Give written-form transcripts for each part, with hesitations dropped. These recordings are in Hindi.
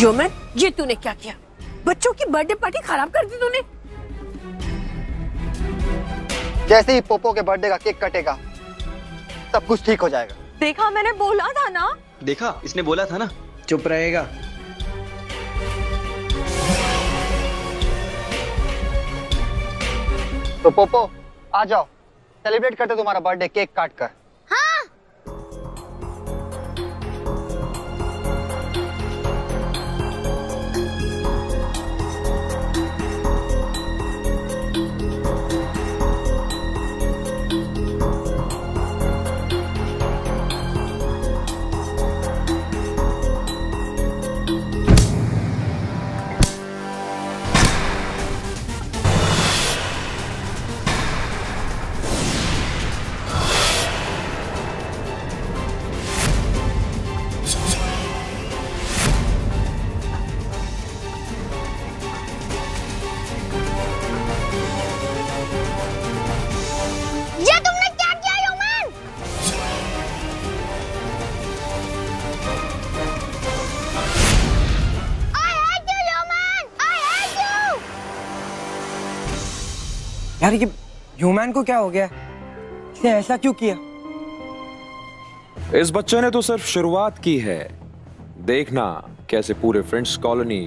योमैन, ये तूने क्या किया? बच्चों की बर्थडे पार्टी खराब कर दी तूने। जैसे ही पोपो के बर्थडे का केक कटेगा सब कुछ ठीक हो जाएगा। देखा, मैंने बोला था ना। देखा, इसने बोला था ना। चुप रहेगा। तो पोपो आ जाओ, सेलिब्रेट करते तुम्हारा बर्थडे केक काट कर। यार ये ह्यूमन को क्या हो गया? इसने ऐसा क्यों किया? इस बच्चे ने तो सिर्फ शुरुआत की है। देखना कैसे पूरे फ्रेंड्स कॉलोनी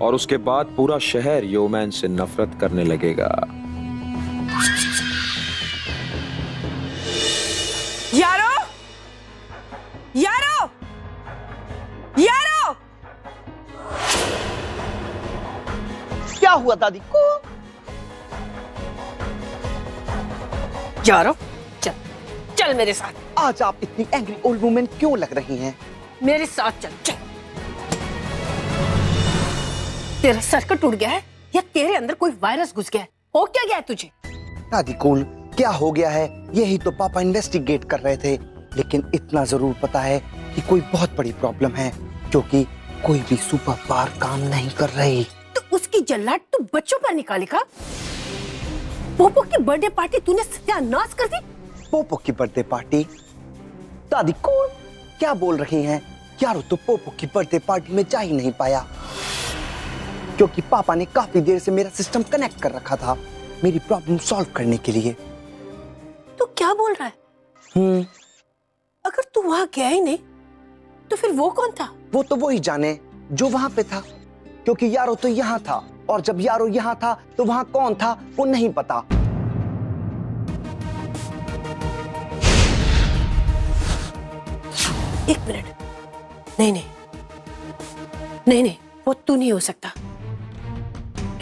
और उसके बाद पूरा शहर योमैन से नफरत करने लगेगा। यारो, यारो, यारो! क्या हुआ दादी को? यारो, चल चल मेरे साथ। आज आप इतनी एंग्री ओल्ड वुमन क्यों लग रही हैं? मेरे साथ चल चल। तेरा सर्किट टूट गया है या तेरे अंदर कोई वायरस घुस गया है? हो क्या गया है तुझे? दादी कूल, क्या हो गया है? यही तो पापा इन्वेस्टिगेट कर रहे थे, लेकिन इतना जरूर पता है कि कोई बहुत बड़ी प्रॉब्लम है, क्योंकि कोई भी सुपर पावर काम नहीं कर रही। तो उसकी जल्लाद तू बच्चों पर निकालेगा? पोपो की बर्थडे पार्टी तूने सत्यानाश कर दी। पोपो की बर्थडे पार्टी? दादी कूल, क्या बोल रही हैं? यारो तो पोपो की बर्थडे पार्टी में जा ही नहीं पाया, क्योंकि पापा ने काफी देर से मेरा सिस्टम कनेक्ट कर रखा था मेरी प्रॉब्लम सॉल्व करने के लिए। तू क्या बोल रहा है? अगर तू वहां गया ही नहीं तो फिर वो कौन था? वो तो वही जाने जो वहां पे था, क्योंकि यारो तो यहाँ था, और जब यारो यहाँ था तो वहां कौन था वो नहीं पता। एक मिनट, नहीं नहीं नहीं नहीं, वो तू नहीं हो सकता,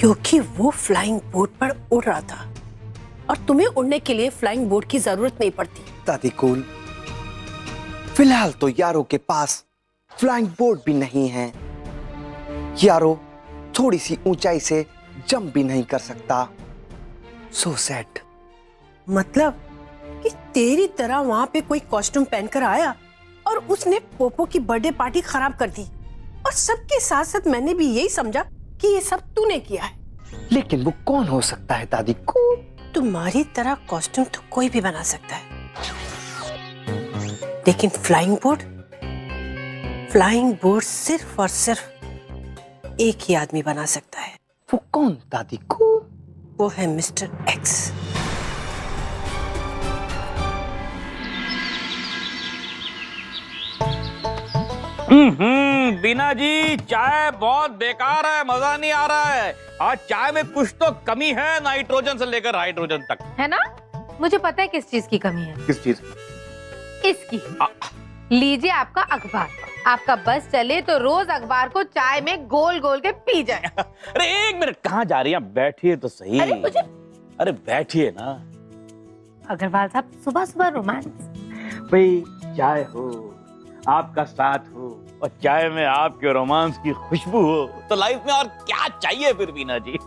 क्योंकि वो फ्लाइंग बोट पर उड़ रहा था और तुम्हें उड़ने के लिए फ्लाइंग बोट की जरूरत नहीं पड़ती। दादी कूल, फिलहाल तो यारो के पास फ्लाइंग बोट भी नहीं है। यारो थोड़ी सी ऊंचाई से जंप भी नहीं कर सकता। So sad. मतलब कि तेरी तरह वहां पे कोई कॉस्ट्यूम पहनकर आया और उसने पोपो की बर्थडे पार्टी खराब कर दी, और सबके साथ साथ मैंने भी यही समझा कि ये सब तूने किया है। लेकिन वो कौन हो सकता है दादी को? तुम्हारी तरह कॉस्ट्यूम तो कोई भी बना सकता है, लेकिन फ्लाइंग बोट सिर्फ और सिर्फ एक ही आदमी बना सकता है। वो कौन दादी को? वो है मिस्टर एक्स। बीना जी, चाय बहुत बेकार है, मजा नहीं आ रहा है। आज चाय में कुछ तो कमी है, नाइट्रोजन से लेकर हाइड्रोजन तक। है ना? मुझे पता है किस चीज की कमी है। किस चीज? इसकी। लीजिए आपका अखबार। आपका बस चले तो रोज अखबार को चाय में गोल गोल के पी जाए। अरे एक मिनट, कहाँ जा रही हैं? बैठिए तो सही। अरे बैठिए ना। अग्रवाल साहब, सुबह सुबह रोमांस। भाई चाय हो, आपका साथ हो और चाय में आपके रोमांस की खुशबू हो तो लाइफ में और क्या चाहिए फिर बीना जी?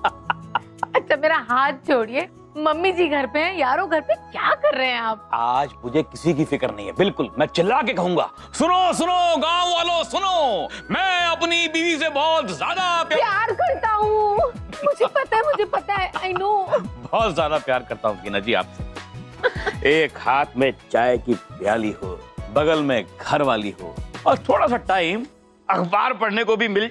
अच्छा मेरा हाथ छोड़िए, मम्मी जी घर पे हैं, यारो घर पे क्या कर रहे हैं आप? आज मुझे किसी की फिक्र नहीं है, बिल्कुल। मैं चिल्ला के कहूंगा, सुनो सुनो गांव वालों सुनो, मैं अपनी बीवी से बहुत ज्यादा प्यार करता हूँ। मुझे पता है, आई नो। बहुत ज्यादा प्यार करता हूँ बीना जी आपसे। एक हाथ में चाय की प्याली हो, बगल में घर वाली हो, और थोड़ा सा टाइम अखबार पढ़ने को भी मिल।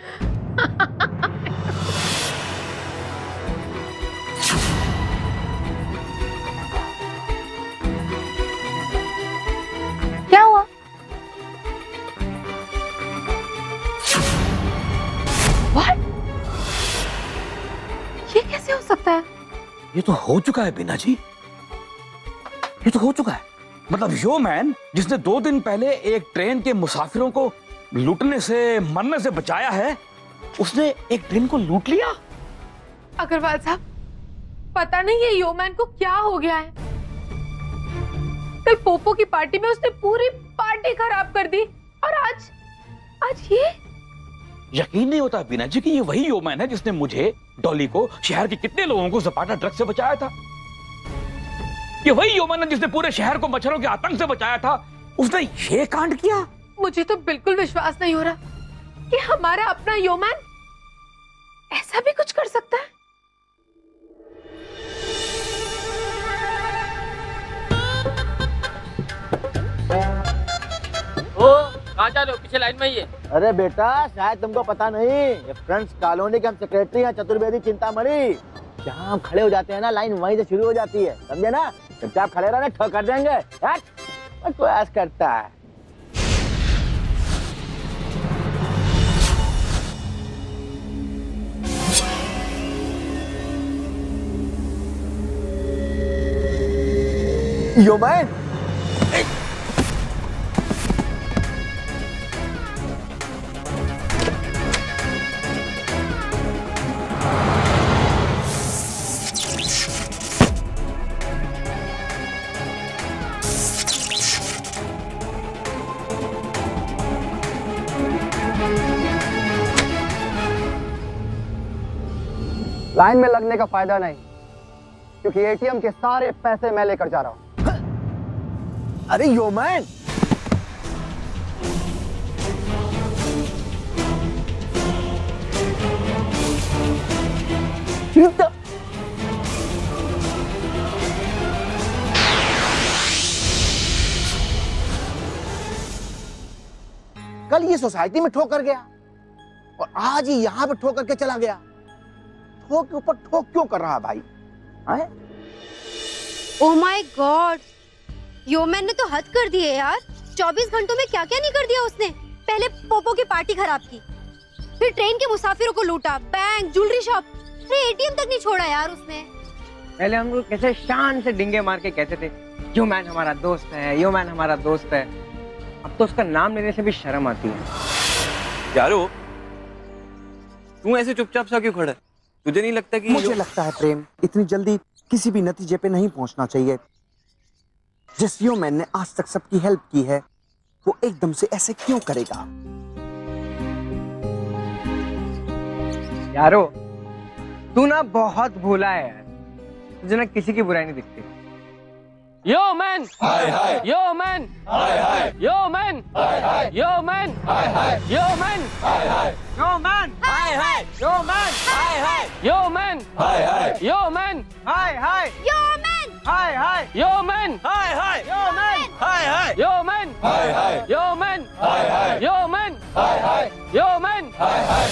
क्या हुआ? What? ये कैसे हो सकता है? ये तो हो चुका है बीना जी, ये तो हो चुका है। मतलब यो मैन जिसने 2 दिन पहले एक ट्रेन के मुसाफिरों को लूटने से, मरने से बचाया है, उसने एक ट्रेन को लूट लिया। अग्रवाल साहब, पता नहीं ये योमैन को क्या हो गया है। कल पोपो की पार्टी में उसने पूरी पार्टी खराब कर दी और आज ये। यकीन नहीं होता बीना जी कि ये वही योमैन है जिसने मुझे, डॉली को, शहर के कितने लोगों को ज़पाटा ड्रग से बचाया था। ये वही योमैन है जिसने पूरे शहर को मच्छरों के आतंक से बचाया था। उसने ये कांड किया। मुझे तो बिल्कुल विश्वास नहीं हो रहा कि हमारा अपना योमैन ऐसा भी कुछ कर सकता है। कहाँ जा रहे हो? पीछे लाइन में ही है। अरे बेटा, शायद तुमको पता नहीं, ये फ्रेंड्स कॉलोनी के हम सेक्रेटरी हैं, चतुर्वेदी चिंतामणि। जहाँ हम खड़े हो जाते हैं ना, लाइन वहीं से शुरू हो जाती है, समझे ना? चुपचाप खड़े रहना, ठोक कर देंगे। तो ऐसा करता है। योमैन, लाइन में लगने का फायदा नहीं, क्योंकि एटीएम के सारे पैसे मैं लेकर जा रहा हूं। अरे योमैन, कल ये सोसाइटी में ठोक कर गया और आज ही यहां पे ठोक करके चला गया। ठोक के ऊपर ठोक क्यों कर रहा है भाई? ओह माय गॉड, योमैन ने तो हद कर दी है यार। 24 घंटों में क्या क्या नहीं कर दिया उसने। पहले पोपो की पार्टी खराब की, फिर ट्रेन के मुसाफिरों को लूटा, बैंक, ज्वेलरी शॉप, एटीएम तक नहीं छोड़ा यार उसने। पहले हम लोग कैसे शान से डिंगे मार के कहते थे योमैन हमारा दोस्त है, योमैन हमारा दोस्त है। अब तो उसका नाम लेने से भी शर्म आती है। यारो, तू ऐसे चुपचाप सा क्यों खड़ा है? तुझे नहीं लगता कि मुझे लगता है प्रेम, इतनी जल्दी किसी भी नतीजे पे नहीं पहुंचना चाहिए। जिस योमैन ने आज तक सबकी हेल्प की है, वो एकदम से ऐसे क्यों करेगा? यारो, तू ना बहुत भोला है यार, तुझे ना किसी की बुराई नहीं दिखती। योमैन, हाय हाय, योमैन, हाय हाय, योमैन, हाय हाय, योमैन, हाय हाय, योमैन, हाय हाय, योमैन, हाय हाय, योमैन, हाय हाय, योमैन, हाय हाय, योमैन, हाय हाय, योमैन, हाय हाय, योमैन, हाय हाय, योमैन, हाय हाय, योमैन, हाय हाय, योमैन, हाय हाय, योमैन, हाय हाय, योमैन, हाय हाय।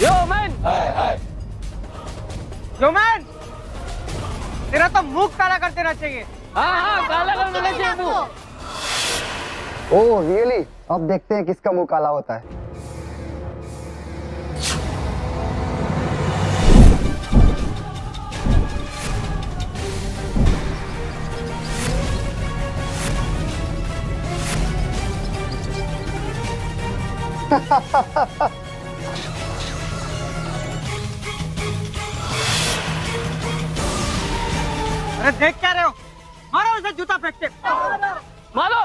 योमैन, हाय हाय, योमैन, तेरा तो मुंह काला कर देना चाहिए। हाँ काला कर देना चाहिए तू। Oh really? अब देखते हैं किसका मुंह काला होता है। अरे देख क्या रहे हो? मारो उसे, जूता फेंकते। मारो।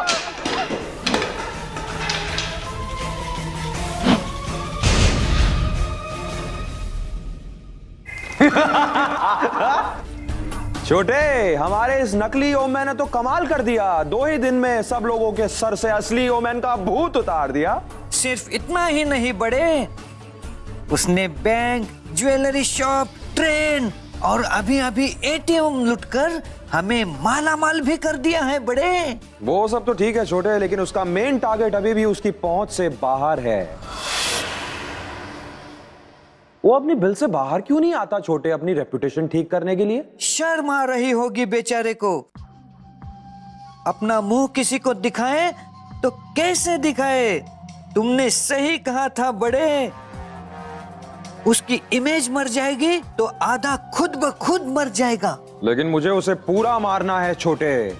छोटे, हमारे इस नकली योमैन ने तो कमाल कर दिया। 2 ही दिन में सब लोगों के सर से असली योमैन का भूत उतार दिया। सिर्फ इतना ही नहीं बड़े, उसने बैंक, ज्वेलरी शॉप, ट्रेन और अभी अभी एटीएम लूटकर हमें माला माल भी कर दिया है बड़े। वो सब तो ठीक है छोटे, लेकिन उसका मेन टारगेट अभी भी उसकी पहुंच से बाहर है। वो अपनी बिल से बाहर क्यों नहीं आता छोटे, अपनी रेपुटेशन ठीक करने के लिए? शर्म आ रही होगी बेचारे को। अपना मुंह किसी को दिखाए तो कैसे दिखाए? तुमने सही कहा था बड़े, उसकी इमेज मर जाएगी तो आधा खुद ब खुद मर जाएगा। लेकिन मुझे उसे पूरा मारना है छोटे,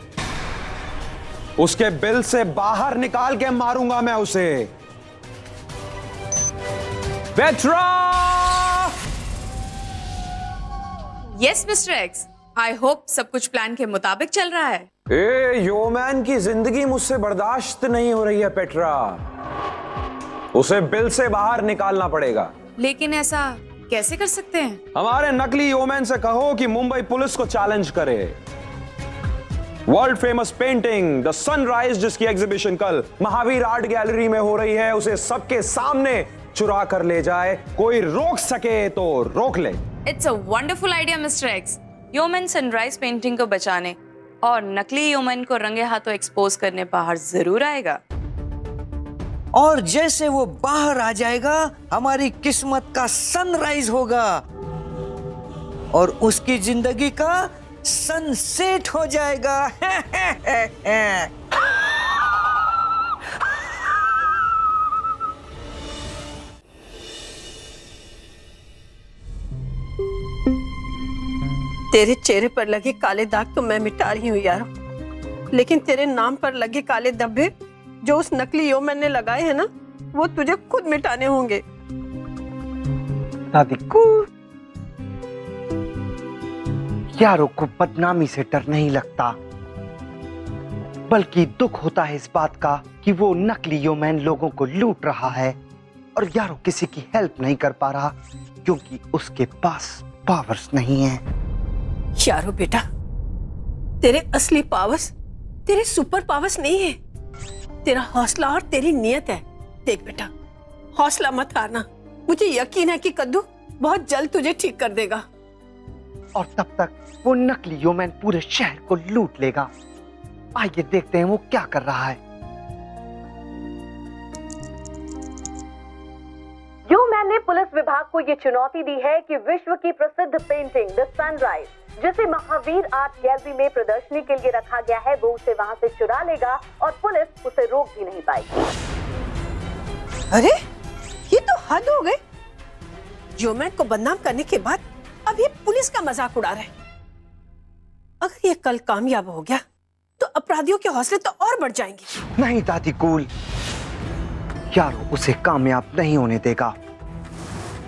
उसके बिल से बाहर निकाल के मारूंगा मैं उसे। Petra! Yes mister x, I hope सब कुछ प्लान के मुताबिक चल रहा है। ए योमैन की जिंदगी मुझसे बर्दाश्त नहीं हो रही है पेट्रा, उसे बिल से बाहर निकालना पड़ेगा। लेकिन ऐसा कैसे कर सकते हैं? हमारे नकली योमैन से कहो कि मुंबई पुलिस को चैलेंज करे। World famous painting the sunrise, जिसकी एग्जीबिशन कल महावीर आर्ट गैलरी में हो रही है, उसे सबके सामने चुरा कर ले जाए। कोई रोक सके तो रोक ले। It's a wonderful idea mister X. योमैन सनराइज पेंटिंग को बचाने और नकली योमैन को रंगे हाथों एक्सपोज करने बाहर जरूर आएगा। और जैसे वो बाहर आ जाएगा, हमारी किस्मत का सनराइज होगा और उसकी जिंदगी का सनसेट हो जाएगा। तेरे चेहरे पर लगे काले दाग तो मैं मिटा रही हूँ यार, लेकिन तेरे नाम पर लगे काले धब्बे जो उस नकली योमैन ने लगाए हैं ना, वो तुझे खुद मिटाने होंगे। दादी को यारों को बदनामी से डर नहीं लगता, बल्कि दुख होता है इस बात का कि वो नकली योमैन लोगों को लूट रहा है और यारों किसी की हेल्प नहीं कर पा रहा क्योंकि उसके पास पावर्स नहीं है। यारो बेटा, तेरे असली पावर्स तेरे सुपर पावर्स नहीं है, तेरा हौसला और तेरी नीयत है। देख बेटा, हौसला मत हारना, मुझे यकीन है कि कद्दू बहुत जल्द तुझे ठीक कर देगा। और तब तक वो नकली योमैन पूरे शहर को लूट लेगा। आइए देखते हैं वो क्या कर रहा है। योमैन ने पुलिस विभाग को ये चुनौती दी है कि विश्व की प्रसिद्ध पेंटिंग द सनराइज, जिसे महावीर आर्ट गैलरी में प्रदर्शनी के लिए रखा गया है, वो उसे वहां से चुरा लेगा और पुलिस उसे रोक भी नहीं पाएगी। अरे ये तो हद हो गई। योमैन को बदनाम करने के बाद अब ये पुलिस का मजाक उड़ा रहे हैं। अगर ये कल कामयाब हो गया तो अपराधियों के हौसले तो और बढ़ जाएंगे। नहीं दादी कूल, यारो उसे कामयाब नहीं होने देगा,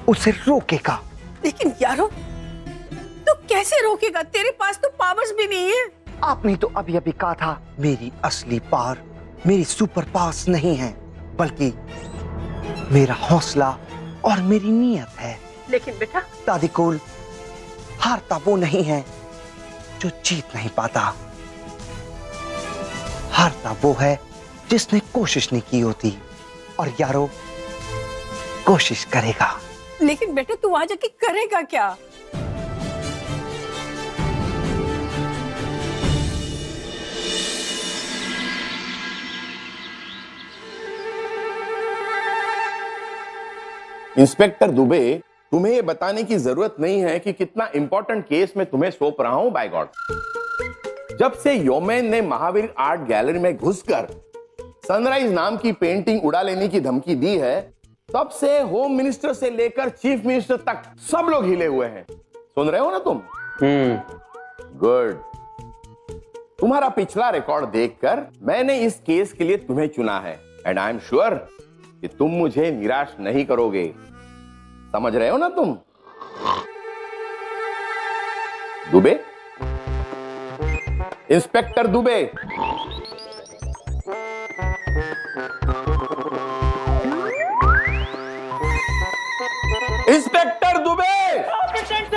उसे रोकेगा। लेकिन यारो तो कैसे रोकेगा? तेरे पास तो पावर्स भी नहीं है। आपने तो अभी अभी कहा था मेरी असली पावर मेरी सुपर पावर्स नहीं है, बल्कि मेरा हौसला और मेरी नीयत है। लेकिन बेटा दादी कूल, हारता वो नहीं है जो जीत नहीं पाता, हारता वो है जिसने कोशिश नहीं की होती। और यारो कोशिश करेगा। लेकिन बेटा तू वहां जाके करेगा क्या? इंस्पेक्टर दुबे, तुम्हें ये बताने की जरूरत नहीं है कि कितना इंपॉर्टेंट केस मैं तुम्हें सौंप रहा हूं। बाय गॉड, जब से योमैन ने महावीर आर्ट गैलरी में घुसकर सनराइज नाम की पेंटिंग उड़ा लेने की धमकी दी है, तब से होम मिनिस्टर से लेकर चीफ मिनिस्टर तक सब लोग हिले हुए हैं। सुन रहे हो ना तुम? गुड। तुम्हारा पिछला रिकॉर्ड देखकर मैंने इस केस के लिए तुम्हें चुना है एंड आई एम श्योर कि तुम मुझे निराश नहीं करोगे। समझ रहे हो ना तुम? Dubey, inspector Dubey, inspector Dubey.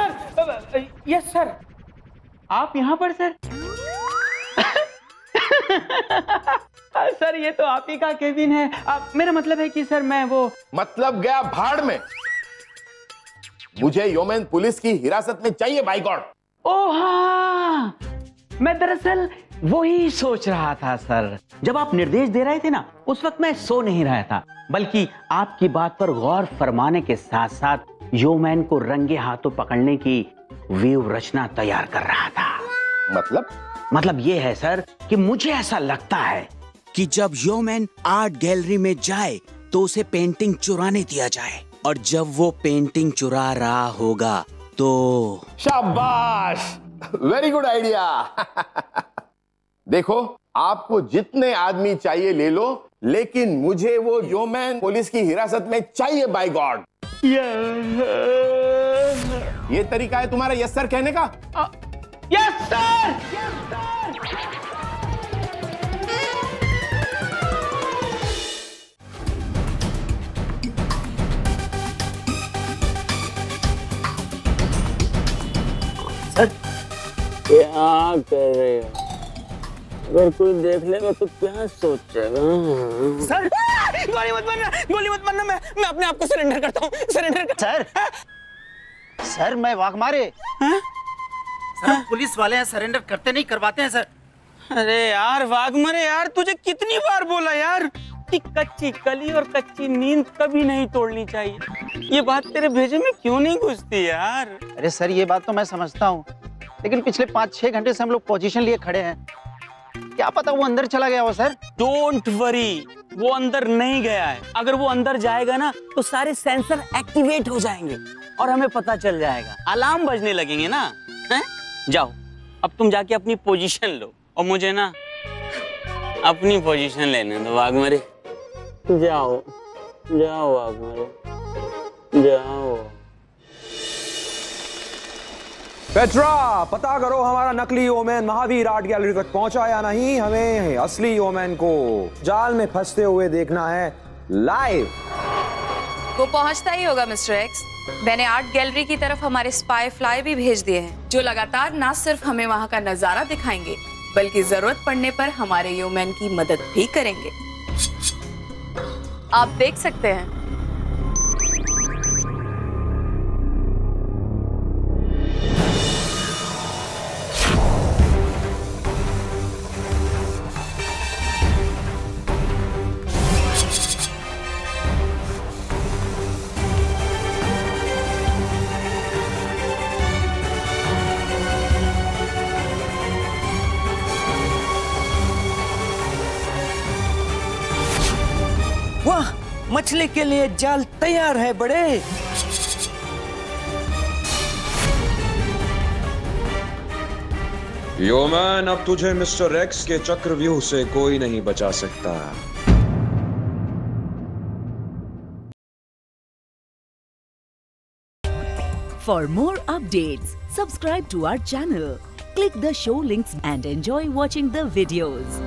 Sir, yes sir. आप यहाँ पर सर? सर ये तो आप ही का केबिन है। मेरा मतलब है कि सर मैं वो मतलब गया भाड़ में। मुझे योमेन पुलिस की हिरासत में चाहिए बाय गॉड। ओ हाँ, मैं दरअसल वही सोच रहा था सर। जब आप निर्देश दे रहे थे ना, उस वक्त मैं सो नहीं रहा था, बल्कि आपकी बात पर गौर फरमाने के साथ साथ योमैन को रंगे हाथों पकड़ने की व्यूह रचना तैयार कर रहा था। मतलब ये है सर कि मुझे ऐसा लगता है कि जब योमैन आर्ट गैलरी में जाए तो उसे पेंटिंग चुराने दिया जाए, और जब वो पेंटिंग चुरा रहा होगा तो शाबाश, वेरी गुड आइडिया। देखो, आपको जितने आदमी चाहिए ले लो, लेकिन मुझे वो योमैन पुलिस की हिरासत में चाहिए बाय गॉड। ये तरीका है तुम्हारा यस सर कहने का? Yes sir. सर क्या कर रहे हो? अगर कोई देख लेगा तो क्या सोचेगा? सर गोली मत मारना, मैं अपने आप को सरेंडर करता हूँ। सरेंडर कर। सर मैं वाघ मारे। सर पुलिस वाले हैं, सरेंडर करते नहीं, करवाते हैं सर। अरे यार वाघ मरे यार, तुझे कितनी बार बोला यार कि कच्ची कली और कच्ची नींद कभी नहीं तोड़नी चाहिए। ये बात तेरे भेजे में क्यों नहीं घुसती यार? अरे सर ये बात तो मैं समझता हूँ, लेकिन पिछले 5-6 घंटे से हम लोग पोजीशन लिए खड़े हैं, क्या पता वो अंदर चला गया हो सर। डोंट वरी, वो अंदर नहीं गया है। अगर वो अंदर जाएगा ना तो सारे सेंसर एक्टिवेट हो जाएंगे और हमें पता चल जाएगा, अलार्म बजने लगेंगे ना। हैं? जाओ अब तुम जाके अपनी पोजीशन लो और मुझे ना अपनी पोजीशन लेने दो। वाघमरे जाओ जाओ, वाघमरे जाओ। पेट्रा, पता करो हमारा नकली योमैन महावीर आर्ट गैलरी तक पहुंचा या नहीं। हमें असली योमैन को जाल में फंसते हुए देखना है लाइव। वो पहुंचता ही होगा मिस्टर एक्स। मैंने आर्ट गैलरी की तरफ हमारे स्पाई फ्लाई भी भेज दिए हैं, जो लगातार ना सिर्फ हमें वहां का नजारा दिखाएंगे, बल्कि जरूरत पड़ने पर हमारे योमैन की मदद भी करेंगे। आप देख सकते हैं। वाह, मछली के लिए जाल तैयार है बड़े। योमैन, अब तुझे मिस्टर एक्स के चक्रव्यूह से कोई नहीं बचा सकता। For more updates, subscribe to our channel, click the show links and enjoy watching the videos.